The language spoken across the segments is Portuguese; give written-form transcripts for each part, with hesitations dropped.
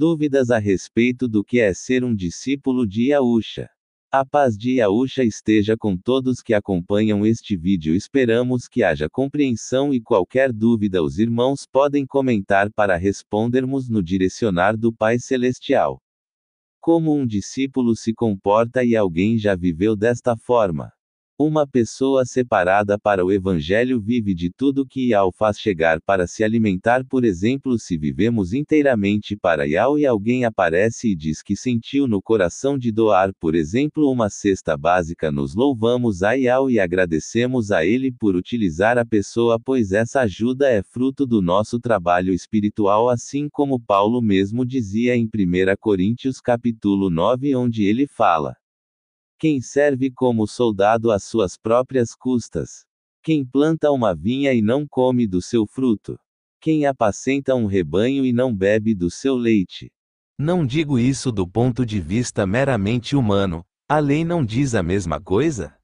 Dúvidas a respeito do que é ser um discípulo de Yahusha. A paz de Yahusha esteja com todos que acompanham este vídeo. Esperamos que haja compreensão e qualquer dúvida os irmãos podem comentar para respondermos no direcionar do Pai Celestial. Como um discípulo se comporta e alguém já viveu desta forma? Uma pessoa separada para o Evangelho vive de tudo que Yahweh faz chegar para se alimentar. Por exemplo, se vivemos inteiramente para Yahweh e alguém aparece e diz que sentiu no coração de doar, por exemplo, uma cesta básica, nos louvamos a Yahweh e agradecemos a Ele por utilizar a pessoa, pois essa ajuda é fruto do nosso trabalho espiritual, assim como Paulo mesmo dizia em 1 Coríntios capítulo 9, onde ele fala: quem serve como soldado às suas próprias custas? Quem planta uma vinha e não come do seu fruto? Quem apacenta um rebanho e não bebe do seu leite? Não digo isso do ponto de vista meramente humano. A lei não diz a mesma coisa?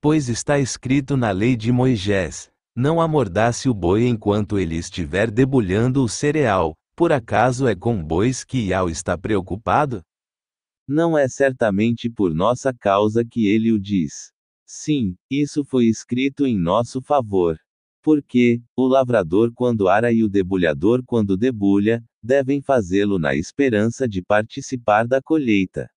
Pois está escrito na lei de Moisés: não amordace o boi enquanto ele estiver debulhando o cereal. Por acaso é com bois que Yahweh está preocupado? Não é certamente por nossa causa que ele o diz. Sim, isso foi escrito em nosso favor. Porque, o lavrador quando ara e o debulhador quando debulha, devem fazê-lo na esperança de participar da colheita.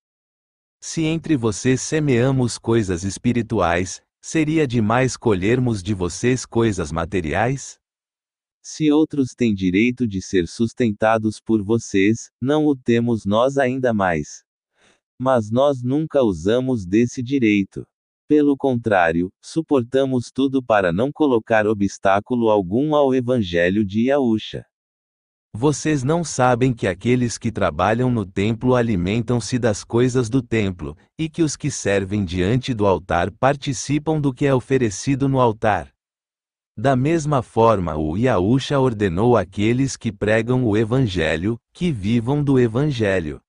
Se entre vocês semeamos coisas espirituais, seria demais colhermos de vocês coisas materiais? Se outros têm direito de ser sustentados por vocês, não o temos nós ainda mais. Mas nós nunca usamos desse direito. Pelo contrário, suportamos tudo para não colocar obstáculo algum ao Evangelho de Yahusha. Vocês não sabem que aqueles que trabalham no templo alimentam-se das coisas do templo, e que os que servem diante do altar participam do que é oferecido no altar? Da mesma forma, o Yahusha ordenou àqueles que pregam o Evangelho, que vivam do Evangelho.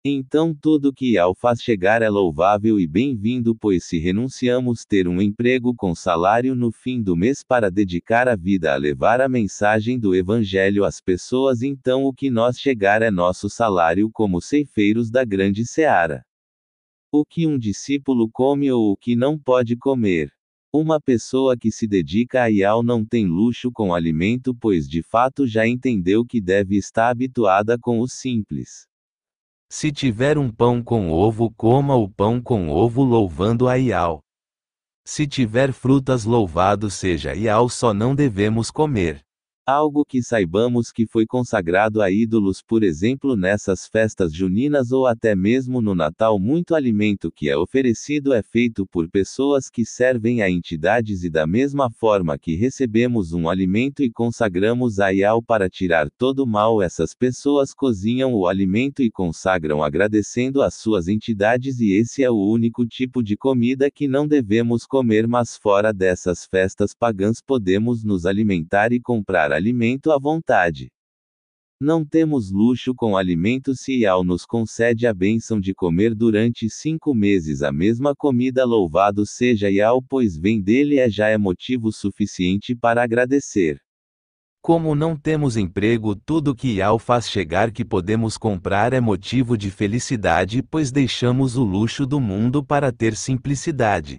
Então tudo que Yahweh faz chegar é louvável e bem-vindo, pois se renunciamos ter um emprego com salário no fim do mês para dedicar a vida a levar a mensagem do Evangelho às pessoas, então o que nos chegar é nosso salário como ceifeiros da grande seara. O que um discípulo come ou o que não pode comer? Uma pessoa que se dedica a Yahweh não tem luxo com alimento, pois de fato já entendeu que deve estar habituada com o simples. Se tiver um pão com ovo, coma o pão com ovo louvando a Yahweh. Se tiver frutas, louvado seja Yahweh, só não devemos comer algo que saibamos que foi consagrado a ídolos, por exemplo nessas festas juninas ou até mesmo no Natal. Muito alimento que é oferecido é feito por pessoas que servem a entidades, e da mesma forma que recebemos um alimento e consagramos a Yahweh para tirar todo o mal, essas pessoas cozinham o alimento e consagram agradecendo às suas entidades, e esse é o único tipo de comida que não devemos comer. Mas fora dessas festas pagãs podemos nos alimentar e comprar alimento à vontade. Não temos luxo com alimento se Yahweh nos concede a bênção de comer durante 5 meses a mesma comida. Louvado seja Yahweh, pois vem dele já é motivo suficiente para agradecer. Como não temos emprego, tudo que Yahweh faz chegar que podemos comprar é motivo de felicidade, pois deixamos o luxo do mundo para ter simplicidade.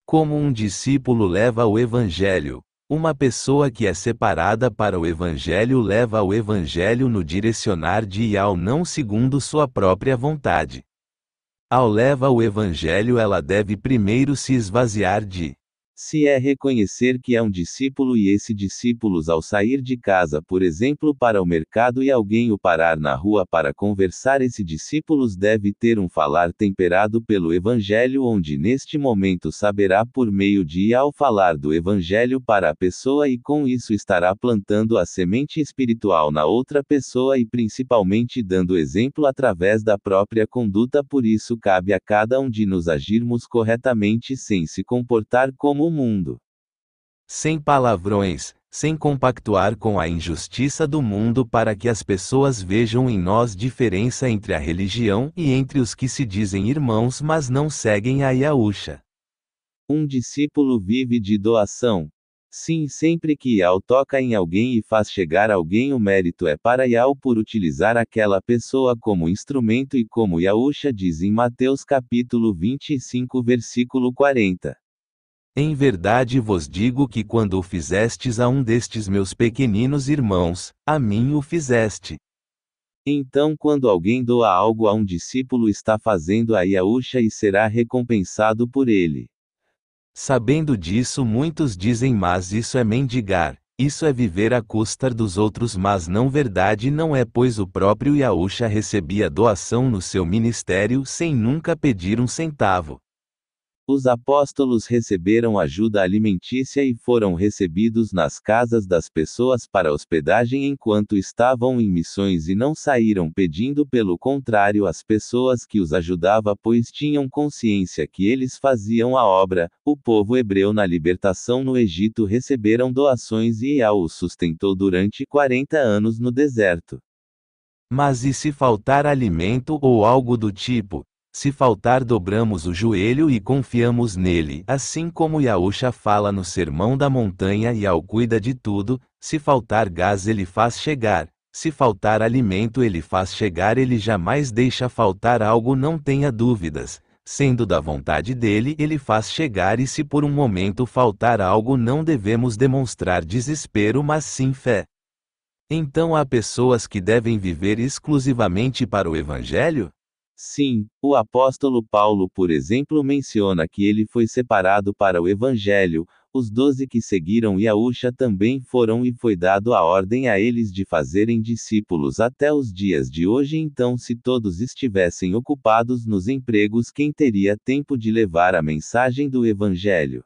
Como um discípulo leva o Evangelho? Uma pessoa que é separada para o Evangelho leva o Evangelho no direcionar de Yahweh, não segundo sua própria vontade. Ao leva o Evangelho, ela deve primeiro se esvaziar de se é reconhecer que é um discípulo, e esse discípulo ao sair de casa, por exemplo, para o mercado, e alguém o parar na rua para conversar, esse discípulo deve ter um falar temperado pelo Evangelho, onde neste momento saberá por meio de Yahweh falar do Evangelho para a pessoa, e com isso estará plantando a semente espiritual na outra pessoa e principalmente dando exemplo através da própria conduta. Por isso cabe a cada um de nos agirmos corretamente sem se comportar como o mundo. Sem palavrões, sem compactuar com a injustiça do mundo, para que as pessoas vejam em nós diferença entre a religião e entre os que se dizem irmãos mas não seguem a Yahusha. Um discípulo vive de doação. Sim, sempre que Yao toca em alguém e faz chegar alguém, o mérito é para Yao por utilizar aquela pessoa como instrumento, e como Yahusha diz em Mateus capítulo 25 versículo 40. Em verdade vos digo que quando o fizestes a um destes meus pequeninos irmãos, a mim o fizeste. Então, quando alguém doa algo a um discípulo, está fazendo a Yahusha e será recompensado por ele. Sabendo disso, muitos dizem: mas isso é mendigar, isso é viver à custa dos outros, mas não, verdade não é, pois o próprio Yahusha recebia doação no seu ministério sem nunca pedir um centavo. Os apóstolos receberam ajuda alimentícia e foram recebidos nas casas das pessoas para hospedagem enquanto estavam em missões, e não saíram pedindo, pelo contrário, às pessoas que os ajudavam, pois tinham consciência que eles faziam a obra. O povo hebreu na libertação no Egito receberam doações e Yahweh os sustentou durante 40 anos no deserto. Mas e se faltar alimento ou algo do tipo? Se faltar, dobramos o joelho e confiamos nele, assim como Yahusha fala no Sermão da Montanha: e ao cuida de tudo. Se faltar gás, ele faz chegar. Se faltar alimento, ele faz chegar. Ele jamais deixa faltar algo, não tenha dúvidas. Sendo da vontade dele, ele faz chegar, e se por um momento faltar algo, não devemos demonstrar desespero, mas sim fé. Então há pessoas que devem viver exclusivamente para o Evangelho? Sim, o apóstolo Paulo, por exemplo, menciona que ele foi separado para o Evangelho. Os 12 que seguiram Yahusha também foram, e foi dado a ordem a eles de fazerem discípulos até os dias de hoje. Então, se todos estivessem ocupados nos empregos, quem teria tempo de levar a mensagem do Evangelho?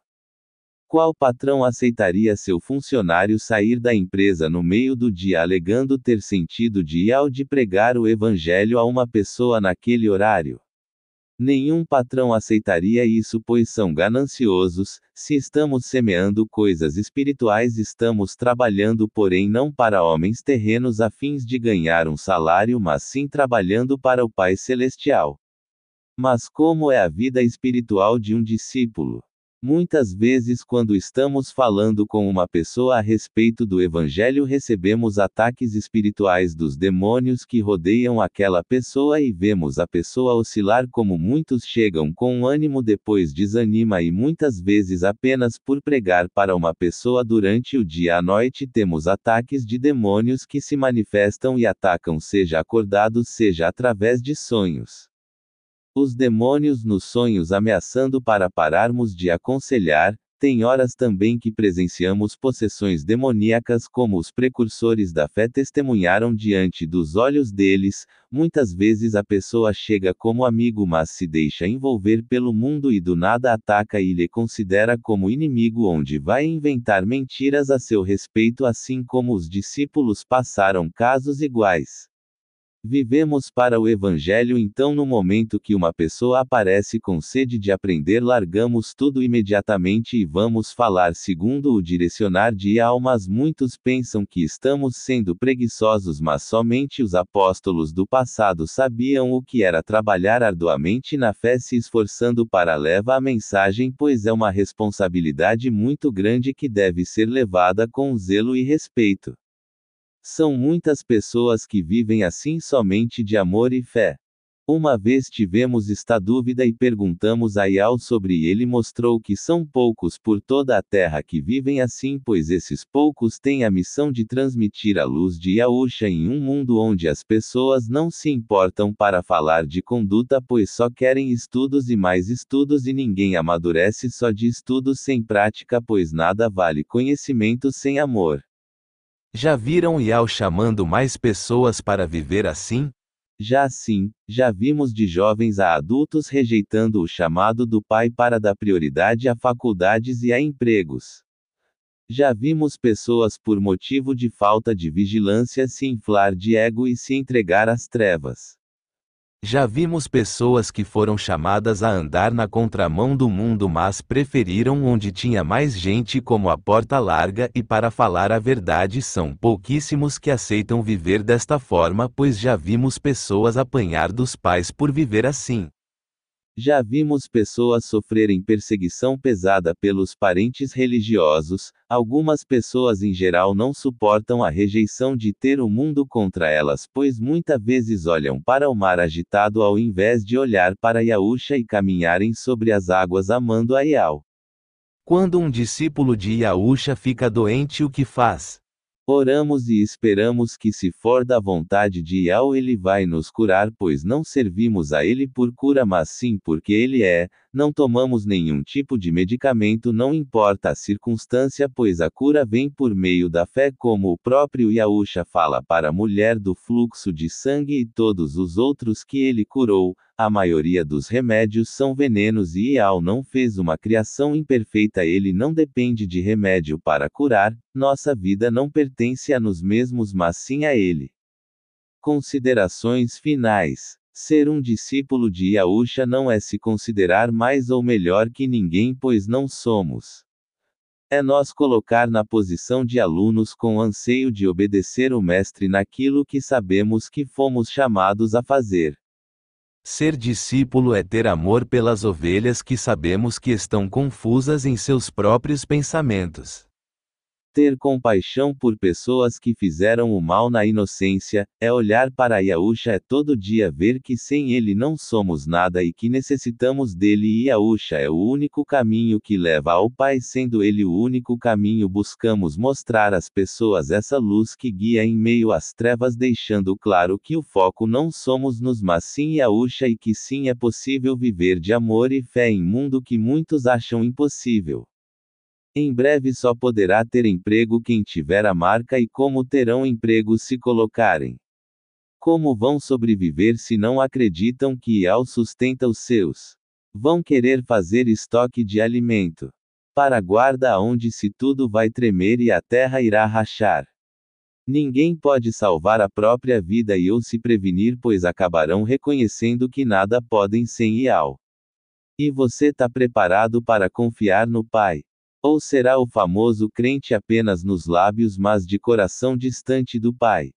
Qual patrão aceitaria seu funcionário sair da empresa no meio do dia alegando ter sentido de ir ao de pregar o Evangelho a uma pessoa naquele horário? Nenhum patrão aceitaria isso, pois são gananciosos. Se estamos semeando coisas espirituais, estamos trabalhando, porém não para homens terrenos a fins de ganhar um salário, mas sim trabalhando para o Pai Celestial. Mas como é a vida espiritual de um discípulo? Muitas vezes, quando estamos falando com uma pessoa a respeito do Evangelho, recebemos ataques espirituais dos demônios que rodeiam aquela pessoa, e vemos a pessoa oscilar. Como muitos chegam com ânimo, depois desanima, e muitas vezes apenas por pregar para uma pessoa durante o dia à noite temos ataques de demônios que se manifestam e atacam, seja acordados, seja através de sonhos. Os demônios nos sonhos ameaçando para pararmos de aconselhar. Tem horas também que presenciamos possessões demoníacas, como os precursores da fé testemunharam diante dos olhos deles. Muitas vezes a pessoa chega como amigo, mas se deixa envolver pelo mundo e do nada ataca e lhe considera como inimigo, onde vai inventar mentiras a seu respeito, assim como os discípulos passaram casos iguais. Vivemos para o Evangelho, então no momento que uma pessoa aparece com sede de aprender, largamos tudo imediatamente e vamos falar segundo o direcionar de almas. Muitos pensam que estamos sendo preguiçosos, mas somente os apóstolos do passado sabiam o que era trabalhar arduamente na fé, se esforçando para levar a mensagem, pois é uma responsabilidade muito grande que deve ser levada com zelo e respeito. São muitas pessoas que vivem assim somente de amor e fé. Uma vez tivemos esta dúvida e perguntamos a Yao sobre, e ele mostrou que são poucos por toda a terra que vivem assim, pois esses poucos têm a missão de transmitir a luz de Yahusha em um mundo onde as pessoas não se importam para falar de conduta, pois só querem estudos e mais estudos, e ninguém amadurece só de estudos sem prática, pois nada vale conhecimento sem amor. Já viram Yao chamando mais pessoas para viver assim? Já sim, já vimos de jovens a adultos rejeitando o chamado do Pai para dar prioridade a faculdades e a empregos. Já vimos pessoas, por motivo de falta de vigilância, se inflar de ego e se entregar às trevas. Já vimos pessoas que foram chamadas a andar na contramão do mundo, mas preferiram onde tinha mais gente como a porta larga, e para falar a verdade são pouquíssimos que aceitam viver desta forma, pois já vimos pessoas apanhar dos pais por viver assim. Já vimos pessoas sofrerem perseguição pesada pelos parentes religiosos, algumas pessoas em geral não suportam a rejeição de ter o mundo contra elas, pois muitas vezes olham para o mar agitado ao invés de olhar para Yahusha e caminharem sobre as águas amando a Yahweh. Quando um discípulo de Yahusha fica doente, o que faz? Oramos e esperamos que, se for da vontade de Yahweh, ele vai nos curar, pois não servimos a ele por cura, mas sim porque ele é. Não tomamos nenhum tipo de medicamento, não importa a circunstância, pois a cura vem por meio da fé, como o próprio Yahusha fala para a mulher do fluxo de sangue e todos os outros que ele curou. A maioria dos remédios são venenos e Yahweh não fez uma criação imperfeita, ele não depende de remédio para curar, nossa vida não pertence a nós mesmos mas sim a ele. Considerações finais. Ser um discípulo de Yahusha não é se considerar mais ou melhor que ninguém, pois não somos. É nos colocar na posição de alunos com anseio de obedecer o mestre naquilo que sabemos que fomos chamados a fazer. Ser discípulo é ter amor pelas ovelhas que sabemos que estão confusas em seus próprios pensamentos. Ter compaixão por pessoas que fizeram o mal na inocência, é olhar para Yahusha, é todo dia ver que sem ele não somos nada e que necessitamos dele, e Yahusha é o único caminho que leva ao Pai, sendo ele o único caminho. Buscamos mostrar às pessoas essa luz que guia em meio às trevas, deixando claro que o foco não somos nós mas sim Yahusha, e que sim é possível viver de amor e fé em mundo que muitos acham impossível. Em breve só poderá ter emprego quem tiver a marca, e como terão emprego se colocarem? Como vão sobreviver se não acreditam que Yahweh sustenta os seus? Vão querer fazer estoque de alimento para guarda aonde se tudo vai tremer e a terra irá rachar. Ninguém pode salvar a própria vida e ou se prevenir, pois acabarão reconhecendo que nada podem sem Yahweh. E você tá preparado para confiar no Pai? Ou será o famoso crente apenas nos lábios mas de coração distante do Pai?